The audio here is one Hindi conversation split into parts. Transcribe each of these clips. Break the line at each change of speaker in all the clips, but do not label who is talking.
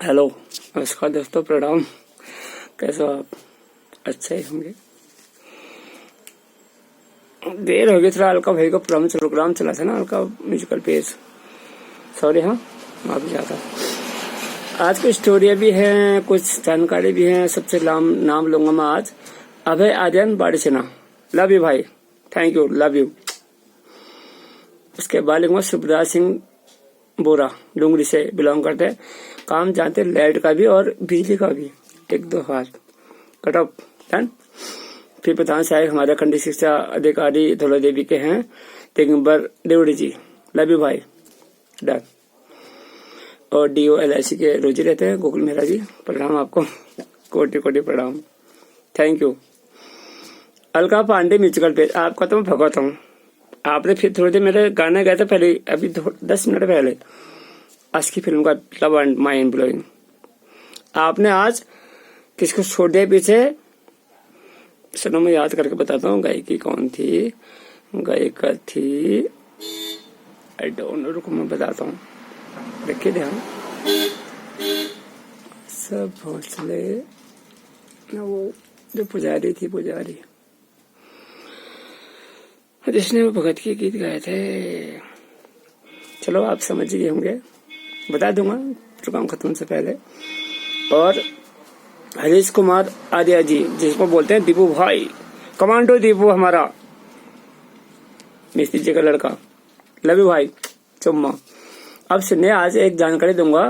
हेलो, नमस्कार दोस्तों, प्रणाम। कैसे हो आप? अच्छे ही होंगे। देर हो गई, थोड़ा अलका भाई का प्रोग्राम चला था ना, अलका म्यूजिकल पेज। सॉरी, हाँ, माफी चाहता। आज कुछ स्टोरियाँ भी हैं, कुछ जानकारी भी हैं। सबसे नाम लूंगा मैं आज। अभय आर्यन बाड़ीसेना, लव यू भाई, थैंक यू, लव यू। उसके बाद लिखूंगा शिवराज सिंह बोरा, डूंगरी से बिलोंग करते हैं। काम जानते लाइट का भी और बिजली का भी, 1-2 हाथ कट ऑफ डन। फिर प्रधान सहायक हमारे खंड शिक्षा अधिकारी धौला देवी के हैं, दिगंबर देवड़ी जी, लव यू भाई, डन। और DO LIC के रोजी रहते हैं, गोकुल मेहरा जी, प्रणाम आपको, कोटि कोटि प्रणाम, thank you. Alka Pandey musical page, आपका तो मैं भगवत हूँ। आपने फिर थोड़ी देर मेरे गाने गाए थे पहले, अभी 10 मिनट पहले, आज की फिल्म का लव एंड माइंड ब्लोइंग। आपने आज किसको छोड़ दिया पीछे? सुनो, मैं याद करके बताता हूँ। गायिकी कौन थी? गायिका थी, आई डोंट नो, रुको मैं बताता हूँ, रखिए ध्यान। सब भोसले ना, वो जो पुजारी थी, पुजारी जिसने वो भगत के गीत गाए थे। चलो, आप समझ गए होंगे, बता दूंगा प्रोग्राम खत्म से पहले। और हरीश कुमार आर्या जी, जिसको बोलते हैं दीपू भाई, कमांडो दीपू हमारा, मिस्त्री जी का लड़का, लव यू भाई, चुम्मा। अब सुनिए, आज एक जानकारी दूंगा।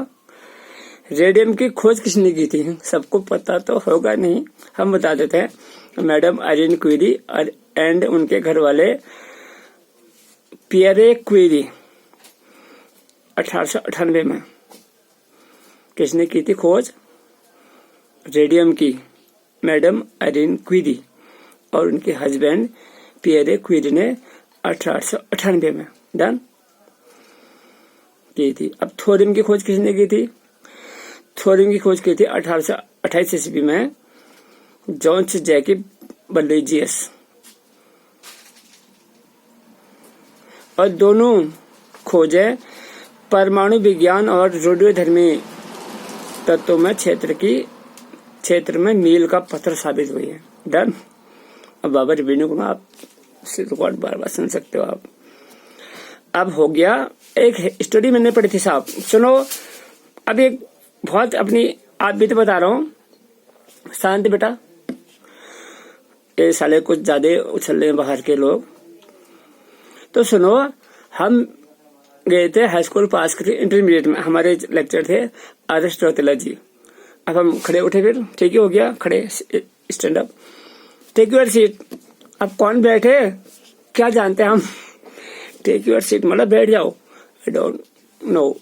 रेडियम की खोज किसने की थी? सबको पता तो होगा नहीं, हम बता देते हैं। मैडम आयरन क्यूरी एंड उनके घर वाले पियरे क्यूरी। 1898 में किसने की थी खोज रेडियम की? मैडम आयरन क्यूरी और उनके हस्बैंड पियरे क्यूरी ने 1898 में डन की थी। अब थोरियम की खोज किसने की थी? थोरियम की खोज की थी 1828 ईस्वी में जॉन्स जैकब बर्नौलियस। और दोनों खोजें परमाणु विज्ञान और रेडियोधर्मी तत्वों में क्षेत्र में मील का पत्थर साबित हुई है, डन। अब बाबा रिव्यू को आप रिकॉर्ड बार सुन सकते हो आप। अब हो गया, एक स्टोरी मैंने पढ़ी थी साहब, सुनो। अब एक बहुत अपनी आप भी तो बता रहा हूँ, शांति बेटा, ये साले कुछ ज्यादा उछल रहे हैं बाहर के लोग। तो सुनो, हम गए थे हाई स्कूल पास करके इंटरमीडिएट में, हमारे लेक्चर थे आदर्श चौतला जी। अब हम खड़े उठे, फिर ठीक ही हो गया, खड़े stand up, take your seat. अब कौन बैठे क्या जानते हैं हम? टेक यूर सीट मतलब बैठ जाओ, आई डोंट नो।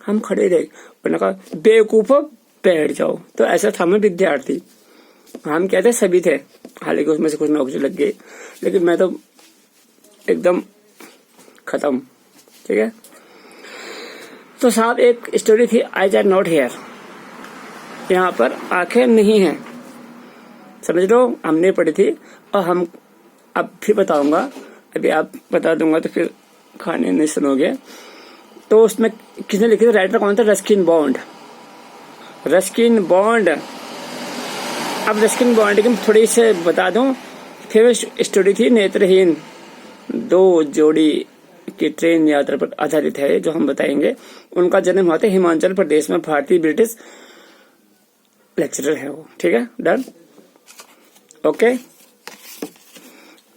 हम खड़े रहे, उन्होंने कहा बेवकूफ बैठ जाओ। तो ऐसा था, मैं विद्यार्थी, हम कहते सभी थे, हालांकि उसमें से कुछ नौकरी लग गई, लेकिन मैं तो एकदम खत्म, ठीक है। तो साहब एक स्टोरी थी, आईज आर नॉट हेयर, यहाँ पर आंखें नहीं हैं, समझ लो, हमने पढ़ी थी। और हम अब फिर बताऊंगा, अभी आप बता दूंगा तो फिर खाने नहीं सुनोगे। तो उसमें किसने लिखी थी? राइटर कौन था? Ruskin bond, Ruskin bond. अब रस्किन बॉन्ड की थोड़ी से बता दूं। फेमस स्टोरी थी, नेत्रहीन 2 जोड़ी की ट्रेन यात्रा पर आधारित है, जो हम बताएंगे। उनका जन्म हुआ था हिमाचल प्रदेश में, भारतीय ब्रिटिश लेक्चरर है वो, ठीक है, डन, ओके।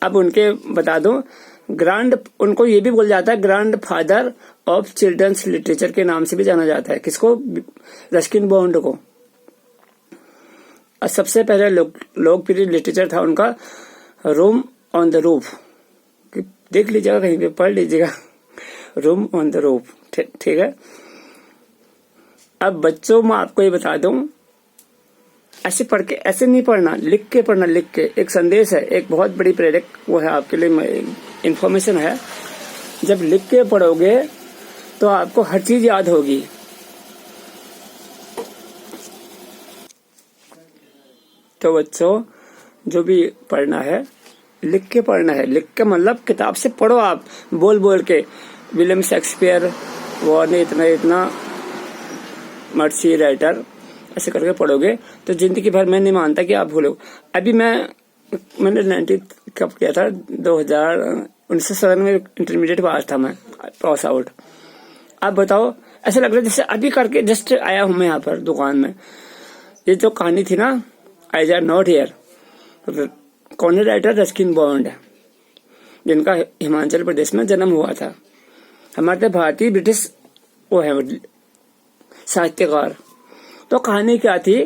अब उनके बता दूं, उनको ये भी बोला जाता है grand father of childrens literature के नाम से भी जाना जाता है। किसको? रस्किन बॉन्ड को। और सबसे पहले लोकप्रिय लिटरेचर था उनका रूम ऑन द रूफ, देख लीजिएगा, कहीं पे पढ़ लीजिएगा, रूम ऑन द रूफ, ठीक है। अब बच्चों, मैं आपको ये बता दूं, ऐसे पढ़ के ऐसे नहीं पढ़ना, लिख के पढ़ना, लिख के। एक संदेश है, एक बहुत बड़ी प्रेरक वो है आपके लिए, इंफॉर्मेशन है। जब लिख के पढ़ोगे तो आपको हर चीज याद होगी। तो बच्चों, जो भी पढ़ना है लिख के पढ़ना है। लिख के मतलब किताब से पढ़ो, आप बोल बोल के। विलियम शेक्सपियर वो ने इतना मर्सी राइटर ऐसे करके पढ़ोगे तो जिंदगी भर मैं नहीं मानता कि आप भूलो। अभी मैंने 90 कब किया था 1997 में इंटरमीडिएट पास था मैं, पास आउट। आप बताओ, ऐसा लग रहा है जैसे अभी करके जस्ट आया हूं मैं यहाँ पर दुकान में। ये जो कहानी थी ना, आई आर नॉट हियर, कौन है राइटर? रस्किन बॉन्ड, जिनका हिमाचल प्रदेश में जन्म हुआ था। हमारे भारतीय ब्रिटिश वो है साहित्यकार। तो कहानी क्या थी,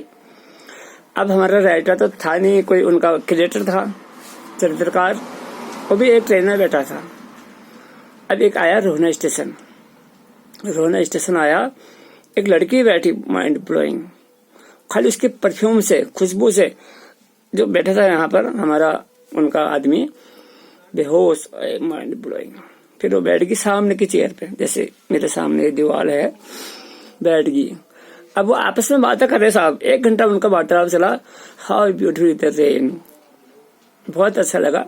अब हमारा राइटर तो था नहीं कोई, उनका क्रिएटर था, चरित्रकार, वो भी एक ट्रेन में बैठा था। अब एक आया रोहना स्टेशन आया, एक लड़की बैठी, माइंड ब्लोइंग, खाली उसके परफ्यूम से, खुशबू से, जो बैठा था यहाँ पर हमारा उनका आदमी, बेहोश, माइंड ब्लोइंग। फिर वो बैठ गई सामने की चेयर पे, जैसे मेरे सामने दीवार है, बैठ गई। अब वो आपस में बातें कर रहे साहब, 1 घंटा उनका वार्तालाप चला। हाउ ब्यूटीफुल द रेन, बहुत अच्छा लगा।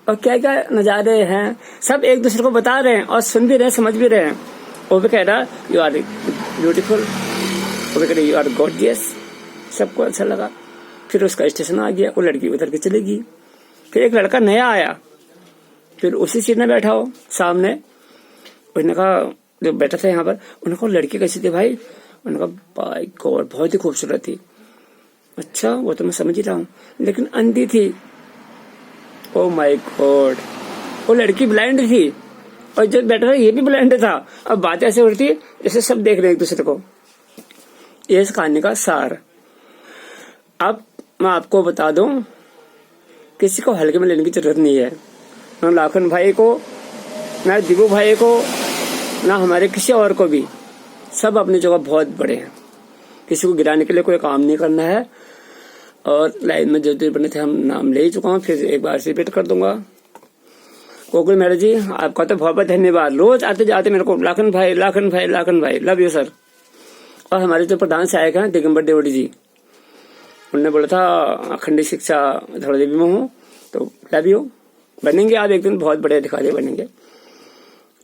और क्या क्या नजारे हैं, सब एक दूसरे को बता रहे हैं और सुन भी रहे हैं, समझ भी रहे हैं। वो भी कह रहा यू आर ब्यूटीफुल, वो भी कह रही यू आर गॉर्जियस। सबको अच्छा लगा। फिर उसका स्टेशन आ गया, वो लड़की उतर के चली गई। फिर एक लड़का नया आया, फिर उसी सीट में बैठा हो सामने। उन्होंने कहा, जो बैठा था यहाँ पर, उन्होंने कहा लड़की कैसी थी भाई? उन्होंने कहा बाय गॉड बहुत ही खूबसूरत थी। अच्छा, वो तो मैं समझ ही रहा हूँ, लेकिन अंधी थी। ओ माय गॉड, वो लड़की ब्लाइंड थी और जो बैठा था ये भी ब्लाइंड था। अब बात ऐसे हो रही थी जैसे सब देख रहे हैं एक दूसरे को। ये इस कहानी का सार। अब मैं आपको बता दूं, किसी को हल्के में लेने की जरूरत नहीं है, ना लाखन भाई को, ना दिबू भाई को, ना हमारे किसी और को भी। सब अपनी जगह बहुत बड़े हैं, किसी को गिराने के लिए कोई काम नहीं करना है। और लाइन में जो बने थे हम नाम ले ही चुका हूँ, फिर एक बार रिपीट कर दूंगा। कोकुल मेहरा जी, आपका तो बहुत बहुत धन्यवाद। रोज आते जाते मेरे को लाखन भाई, लाखन भाई, लाखन भाई, लव यू सर। और हमारे जो प्रधान सहायक हैं दिगंबर देवड़ी जी, उन्होंने बोला था अखंड शिक्षा धौला देवी में हूँ, तो लव यू। बनेंगे आप एक दिन, बहुत बड़े अधिकारी बनेंगे।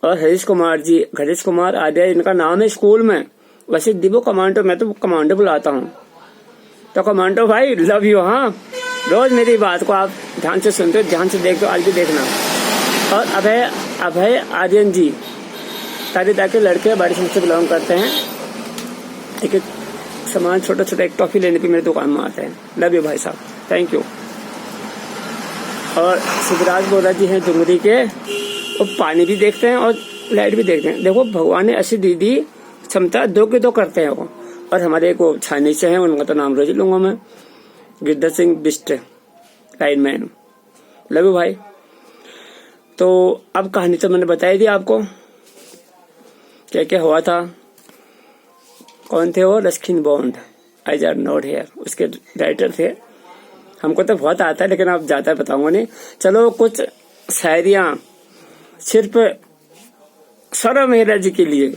और हरीश कुमार जी, हरीश कुमार आर्य इनका नाम है स्कूल में। वैसे दिबो कमांडो, मैं तो कमांडो बुलाता हूँ। तो कमांडो भाई लव यू। हाँ, रोज मेरी बात को आप ध्यान से सुनते हो, ध्यान से देखते हो, आज भी देखना। और अभय आर्यन जी, तारीदा के लड़के बड़ी संस्था से बिलोंग करते हैं। एक सामान छोटा छोटा एक टॉफी लेने पे मेरे दुकान में आते हैं। लव यू भाई साहब, थैंक यू। और शिवराज बोरा जी हैं डुंगरी के, वो पानी भी देखते हैं और लाइट भी देखते हैं। देखो भगवान ने ऐसी दीदी क्षमता, 2 के 2 करते हैं वो। और हमारे को छानी से हैं, उनका तो नाम रोज लूंगा मैं, Girdhar Singh Bisht, lineman. Love you भाई। तो अब कहानी तो मैंने बताई दी आपको, क्या क्या हुआ था। कौन थे वो? Ruskin bond, I R not here, उसके राइटर थे। हमको तो बहुत आता है, लेकिन आप ज्यादा बताऊंगा नहीं। चलो कुछ शायरियां सिर्फ सौरभ मेहरा जी के लिए।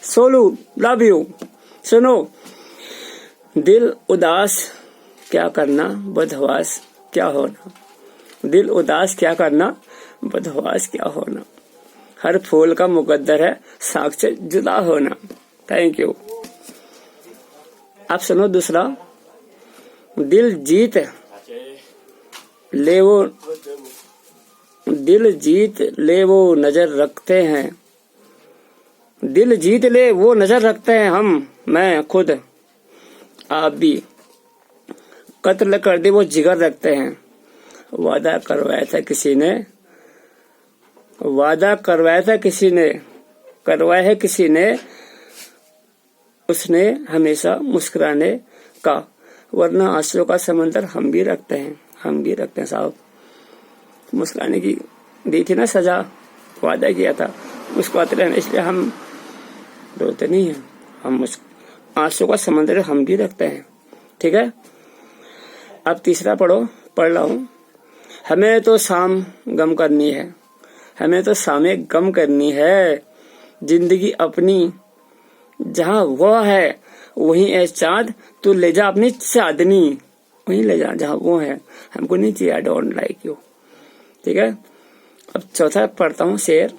सोलू लव यू। सुनो, दिल उदास क्या करना, बदहवास क्या होना। दिल उदास क्या करना, बदहवास क्या होना। हर फूल का मुकद्दर है साख से जुदा होना। Thank you. आप सुनो दूसरा, दिल जीत ले वो, दिल जीत ले वो नजर रखते हैं, दिल जीत ले वो नजर रखते हैं हम, मैं खुद आप भी, कत्ल कर दे वो जिगर रखते हैं। वादा करवाया था किसी ने, वादा करवाया था किसी ने, करवाया है किसी ने, उसने हमेशा मुस्कुराने का, वरना आंसुओं का समंदर हम भी रखते हैं, हम भी रखते हैं साहब। मुस्कुराने की दी थी ना सजा, वादा किया था मुस्कुराते रहना, इसलिए हम रोते नहीं हैं, हम आंसुओं का समंदर हम भी रखते हैं। ठीक है, अब तीसरा पढ़ो, पढ़ रहा हूं। हमें तो शाम गम करनी है, हमें तो शामे गम करनी है, जिंदगी अपनी जहां वो है वहीं है चांद, तू ले जा अपनी चांदनी, वहीं ले जा जहां वो है, हमको नहीं चाहिए, आई डोंट लाइक यू। ठीक है, अब चौथा पढ़ता हूँ शेर।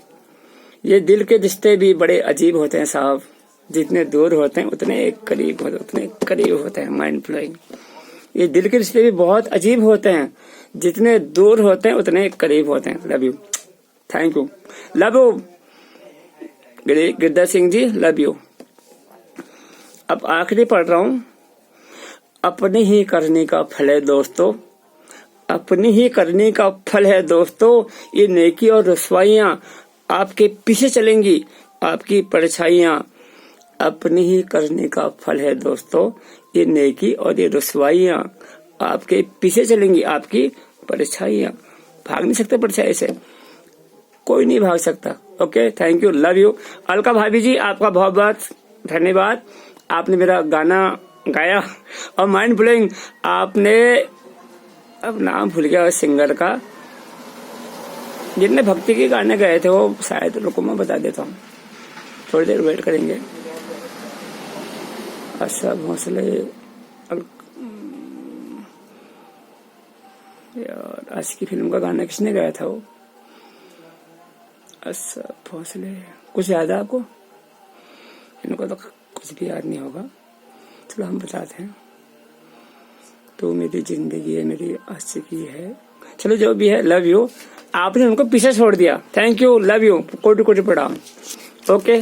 ये दिल के रिश्ते भी बड़े अजीब होते हैं साहब, जितने दूर होते हैं उतने करीब होते हैं। Mind blowing. ये दिल के रिश्ते भी बहुत अजीब होते हैं, जितने दूर होते हैं उतने करीब होते हैं। Love you, thank you, love you Girdhar Singh ji, love you. अब आखिरी पढ़ रहा हूं। अपने ही करने का फल है दोस्तों, अपनी ही करने का फल है दोस्तों। ये नेकी और रुसवाइयां आपके पीछे चलेंगी, आपकी परछाइयां। अपनी ही करने का फल है दोस्तों, ये नेकी और ये रुसवाइयां आपके पीछे चलेंगी, आपकी परछाइयां। भाग नहीं सकते परछाई से, कोई नहीं भाग सकता। Okay, thank you, love you. Alka भाभी जी, आपका बहुत बहुत धन्यवाद। आपने मेरा गाना गाया और माइंड ब्लोइंग। आपने, अब नाम भूल गया सिंगर का, जिनने भक्ति के गाने गाए थे वो शायद, रुको मैं बता देता हूँ, थोड़ी देर वेट करेंगे। अच्छा भोसले यार, आज की फिल्म का गाना किसने गाया था वो? अच्छा भोसले, कुछ याद है आपको? इनको तो कुछ भी याद नहीं होगा। चलो हम बताते हैं। तो मेरी जिंदगी है, मेरी आशिकी है, चलो जो भी है, लव यू। आपने उनको पीछे छोड़ दिया, थैंक यू, लव यू, कोटि कोटि प्रणाम। ओके।